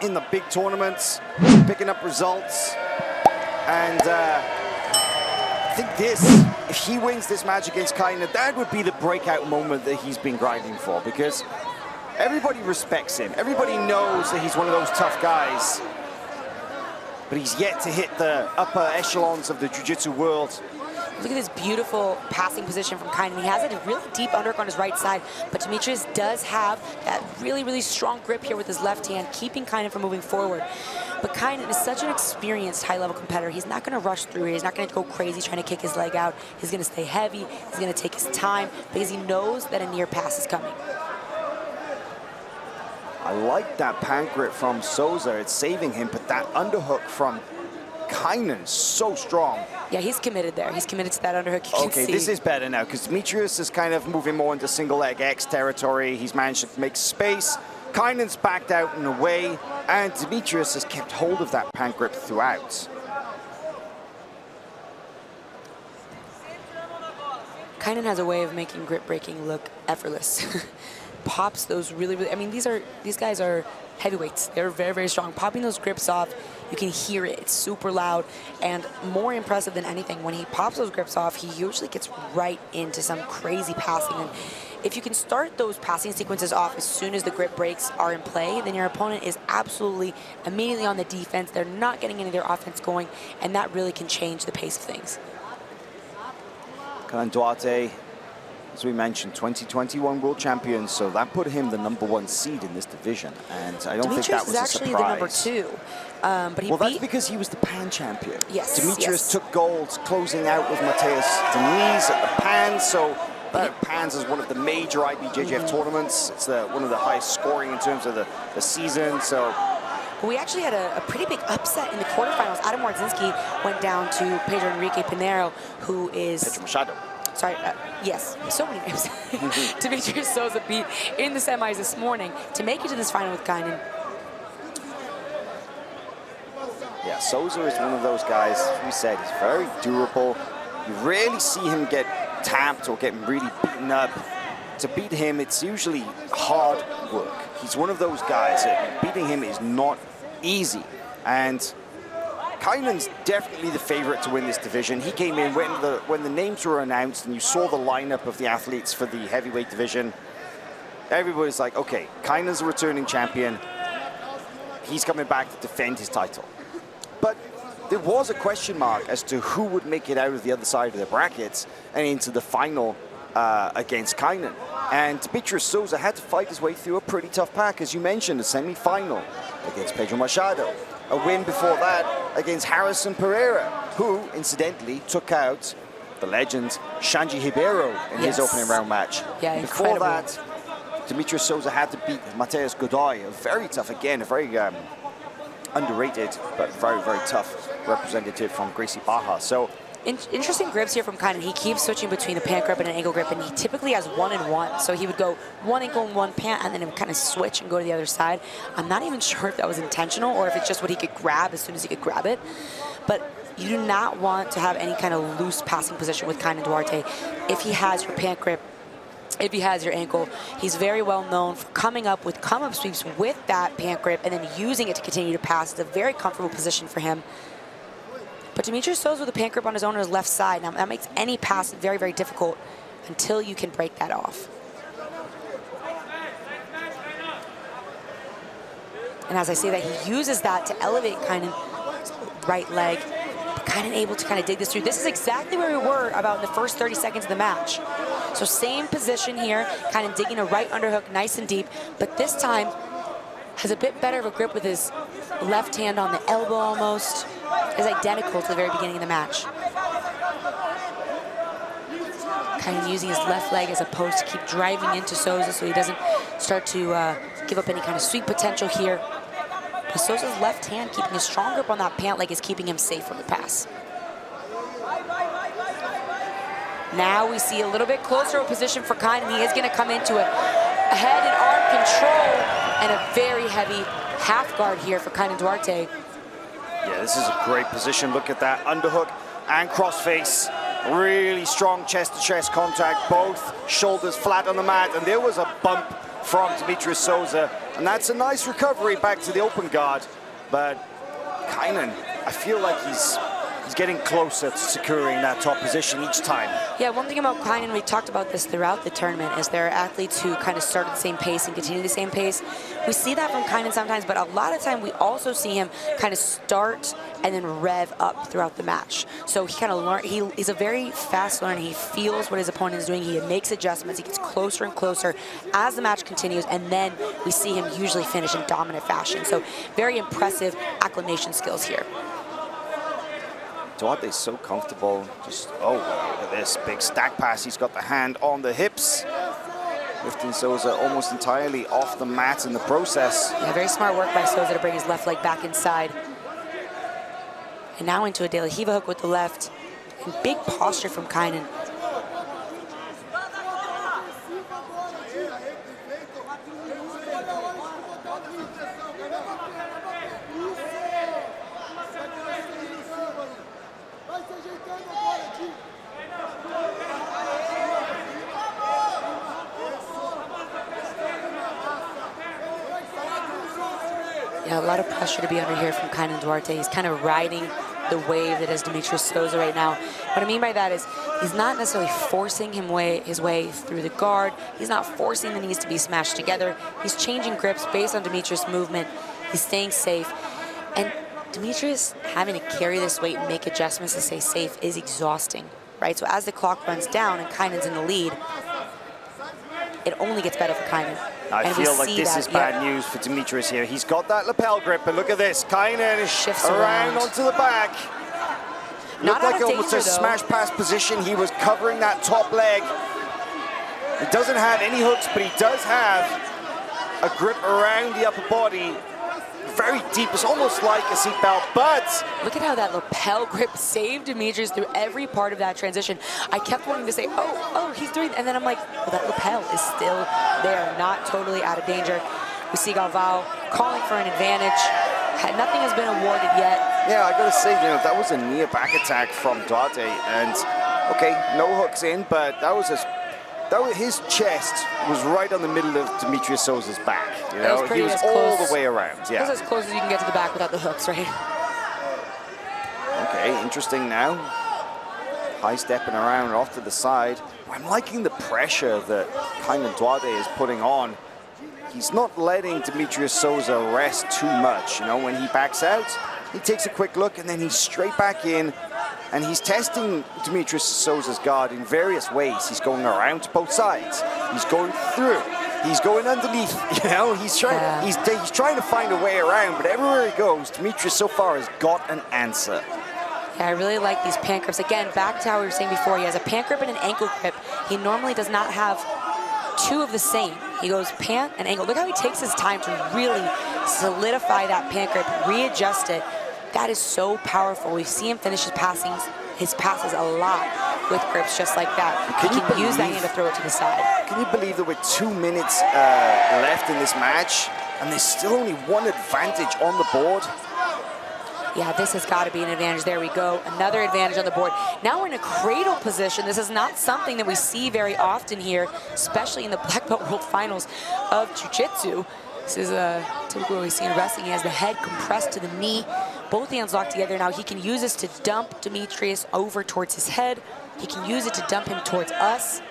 in the big tournaments, picking up results. And I think if he wins this match against Kaynan, that would be the breakout moment that he's been grinding for, because everybody respects him. Everybody knows that he's one of those tough guys, but he's yet to hit the upper echelons of the jiu-jitsu world. Look at this beautiful passing position from Kaynan. He has a really deep underhook on his right side, but Dimitrius does have that really, really strong grip here with his left hand, keeping Kaynan from moving forward. But Kaynan is such an experienced high-level competitor. He's not going to rush through here. He's not going to go crazy trying to kick his leg out. He's going to stay heavy. He's going to take his time because he knows that a near pass is coming. I like that pan grip from Souza. It's saving him, but that underhook from Kaynan is so strong. Yeah, he's committed there. He's committed to that underhook. You can see. This is better now, because Dimitrius is kind of moving more into single leg X territory. He's managed to make space. Kaynan's backed out and away, and Dimitrius has kept hold of that pan grip throughout. Kaynan has a way of making grip breaking look effortless. Pops those really, I mean, these guys are heavyweights. They're very, very strong. Popping those grips off, you can hear it. It's super loud, and more impressive than anything, when he pops those grips off, he usually gets right into some crazy passing. And if you can start those passing sequences off as soon as the grip breaks are in play, then your opponent is absolutely immediately on the defense. They're not getting any of their offense going, and that really can change the pace of things. Duarte, as we mentioned, 2021 world champion, so that put him the #1 seed in this division, and I don't think that was a surprise. Dimitrius is actually the #2, but he that's because he was the pan champion. Yes, Dimitrius took gold, closing out with Mateus Diniz at the pan, so pans is one of the major IBJJF tournaments. It's one of the highest scoring in terms of the season, so. We actually had a pretty big upset in the quarterfinals. Adam Wardzinski went down to Pedro Enrique Pinheiro, who is... Pedro Machado. Sorry, yes, so many names. Dimitrius Souza beat in the semis this morning to make it to this final with Kaynan. Yeah, Souza is one of those guys, as we said, he's very durable. You rarely see him get tapped or get really beaten up. To beat him, it's usually hard work. He's one of those guys that beating him is not easy. And Kaynan's definitely the favorite to win this division. He came in when the names were announced and you saw the lineup of the athletes for the heavyweight division. Everybody's like, okay, Kaynan's a returning champion. He's coming back to defend his title. But there was a question mark as to who would make it out of the other side of the brackets and into the final against Kaynan. And Dimitrius Souza had to fight his way through a pretty tough pack, as you mentioned, a semi-final against Pedro Machado. A win before that against Harrison Pereira, who, incidentally, took out the legend Shanji Ribeiro in his opening round match. Yeah, before that, Dimitrius Souza had to beat Mateus Godoy, a very tough, again, a very underrated, but very, very tough representative from Gracie Barra. So, interesting grips here from Kaynan. He keeps switching between a pant grip and an ankle grip, and he typically has 1 and 1. So he would go 1 ankle and 1 pant, and then he would kind of switch and go to the other side. I'm not even sure if that was intentional or if it's just what he could grab as soon as he could grab it. But you do not want to have any kind of loose passing position with Kaynan Duarte. If he has your pant grip, if he has your ankle, he's very well known for coming up with come-up sweeps with that pant grip and then using it to continue to pass. It's a very comfortable position for him. But Dimitrius Souza with a pant grip on his own on his left side. Now, that makes any pass very, very difficult until you can break that off. And as I say that, he uses that to elevate Kaynan's right leg. But Kaynan able to kind of dig this through. This is exactly where we were about in the first 30 seconds of the match. So same position here, Kaynan digging a right underhook nice and deep, but this time has a bit better of a grip with his left hand on the elbow almost. Is identical to the very beginning of the match. Kaynan using his left leg as opposed to keep driving into Souza so he doesn't start to give up any kind of sweep potential here. But Souza's left hand keeping a strong grip on that pant leg is keeping him safe from the pass. Now we see a little bit closer of a position for Kaynan. He is going to come into a head and arm control and a very heavy half guard here for Kaynan Duarte. Yeah, this is a great position. Look at that underhook and crossface. Really strong chest-to-chest contact, both shoulders flat on the mat, and there was a bump from Dimitrius Souza. And that's a nice recovery back to the open guard. But Kaynan, I feel like he's getting closer to securing that top position each time. Yeah, one thing about Kaynan, we talked about this throughout the tournament, is there are athletes who kind of start at the same pace and continue the same pace. We see that from Kaynan sometimes, but a lot of time we also see him kind of start and then rev up throughout the match. So he kind of learn. He's a very fast learner. He feels what his opponent is doing. He makes adjustments. He gets closer and closer as the match continues, and then we see him usually finish in dominant fashion. So very impressive acclimation skills here. Duarte's so comfortable. Just, oh, look at this big stack pass. He's got the hand on the hips, lifting Souza almost entirely off the mat in the process. Yeah, very smart work by Souza to bring his left leg back inside. And now into a De La Riva hook with the left. And big posture from Kaynan. Yeah, a lot of pressure to be under here from Kaynan Duarte. He's kind of riding the wave that is Dimitrius Souza right now. What I mean by that is he's not necessarily forcing his way through the guard. He's not forcing the knees to be smashed together. He's changing grips based on Dimitrius' movement. He's staying safe. And Dimitrius having to carry this weight and make adjustments to stay safe is exhausting, right? So as the clock runs down and Kaynan's in the lead, it only gets better for Kaynan. I feel like this is bad news for Dimitrius here. He's got that lapel grip, but look at this. Kaynan shifts around onto the back. Looked like almost a smash pass position. He was covering that top leg. He doesn't have any hooks, but he does have a grip around the upper body. Very deep, it's almost like a seatbelt, but... Look at how that lapel grip saved Dimitrius through every part of that transition. I kept wanting to say, oh, he's doing, and then I'm like, well, that lapel is still there, not totally out of danger. We see Galvao calling for an advantage. Nothing has been awarded yet. Yeah, I gotta say, that was a near back attack from Duarte, and okay, no hooks in, but his chest was right on the middle of Dimitrius Souza's back. He was all the way around. Yeah, that's as close as you can get to the back without the hooks, right? Okay, interesting now. High stepping around off to the side. I'm liking the pressure that Kaynan Duarte is putting on. He's not letting Dimitrius Souza rest too much. When he backs out, he takes a quick look and then he's straight back in. And he's testing Dimitrius Souza's guard in various ways. He's going around to both sides. He's going through. He's going underneath. He's trying to find a way around. But everywhere he goes, Dimitrius so far has got an answer. Yeah, I really like these pant grips. Again, back to how we were saying before, he has a pant grip and an ankle grip. He normally does not have two of the same. He goes pant and ankle. Look how he takes his time to really solidify that pant grip, readjust it. That is so powerful. We see him finish his passes a lot with grips just like that. He can use that hand to throw it to the side. Can you believe that with 2 minutes left in this match, and there's still only one advantage on the board? Yeah, this has got to be an advantage. There we go. Another advantage on the board. Now we're in a cradle position. This is not something that we see very often here, especially in the Black Belt World Finals of Jiu-Jitsu. This is typically what we see in wrestling. He has the head compressed to the knee, both hands locked together. Now he can use this to dump Dimitrius over towards his head. He can use it to dump him towards us.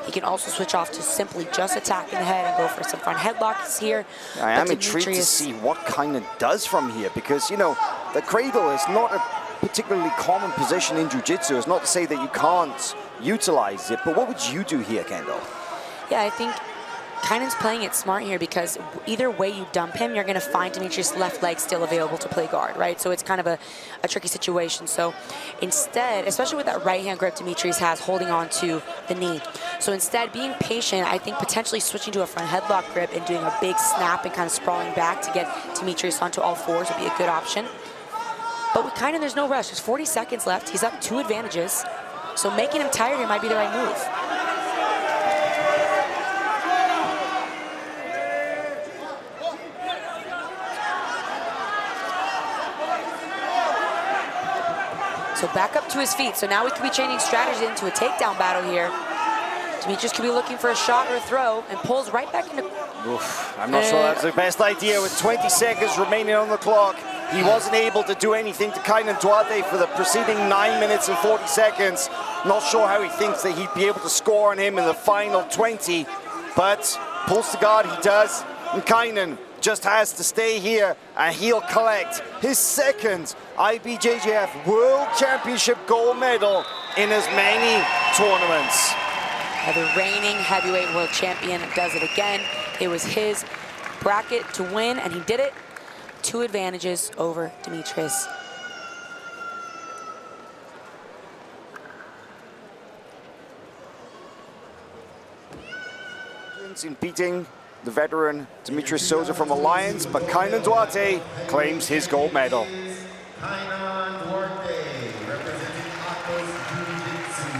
He can also switch off to simply just attacking the head and go for some front headlocks here. I am intrigued to see what Kaynan does from here because, the cradle is not a particularly common position in Jiu-Jitsu. It's not to say that you can't utilize it, but what would you do here, Kendall? Yeah, I think Kaynan's playing it smart here because either way you dump him, you're going to find Dimitrius' left leg still available to play guard, right? So it's kind of a tricky situation. So instead, especially with that right hand grip Dimitrius has holding on to the knee. So instead, being patient, I think potentially switching to a front headlock grip and doing a big snap and kind of sprawling back to get Dimitrius onto all fours would be a good option. But with Kaynan, there's no rush. There's 40 seconds left. He's up 2 advantages. So making him tired here might be the right move. So back up to his feet. So now we could be changing strategy into a takedown battle here. Dimitrius could be looking for a shot or a throw and pulls right back into... Oof, I'm not sure that's the best idea with 20 seconds remaining on the clock. He wasn't able to do anything to Kaynan Duarte for the preceding 9 minutes and 40 seconds. Not sure how he thinks that he'd be able to score on him in the final 20, but pulls the guard, he does. And Kaynan just has to stay here and he'll collect his second IBJJF World Championship gold medal in as many tournaments. The reigning heavyweight world champion does it again. It was his bracket to win, and he did it. 2 advantages over Dimitrius. In beating the veteran Dimitrius Souza from Alliance, but Kaynan Duarte claims his gold medal. Kaynan Duarte, representing Jiu-Jitsu.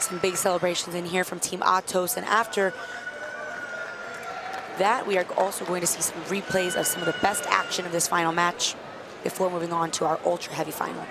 Some big celebrations in here from Team Atos, and after that, we are also going to see some replays of some of the best action of this final match before moving on to our ultra heavy final.